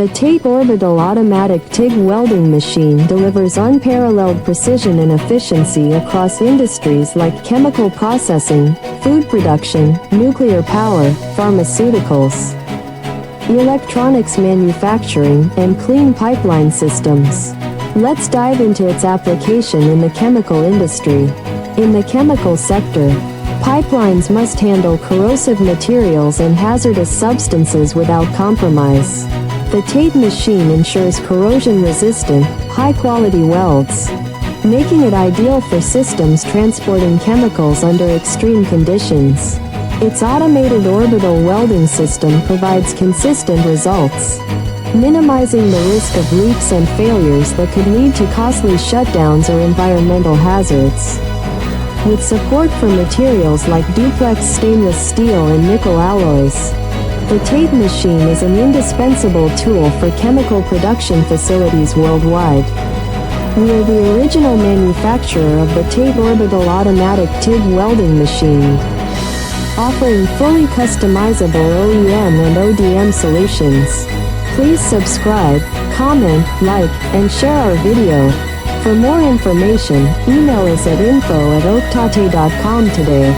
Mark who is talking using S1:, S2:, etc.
S1: The TATE Orbital Automatic TIG Welding Machine delivers unparalleled precision and efficiency across industries like chemical processing, food production, nuclear power, pharmaceuticals, electronics manufacturing, and clean pipeline systems. Let's dive into its application in the chemical industry. In the chemical sector, pipelines must handle corrosive materials and hazardous substances without compromise. The TATE machine ensures corrosion-resistant, high-quality welds, making it ideal for systems transporting chemicals under extreme conditions. Its automated orbital welding system provides consistent results, minimizing the risk of leaks and failures that could lead to costly shutdowns or environmental hazards. With support for materials like duplex stainless steel and nickel alloys, the TATE machine is an indispensable tool for chemical production facilities worldwide. We are the original manufacturer of the TATE Orbital Automatic TIG Welding Machine, offering fully customizable OEM and ODM solutions. Please subscribe, comment, like, and share our video. For more information, email us at info@oaktate.com today.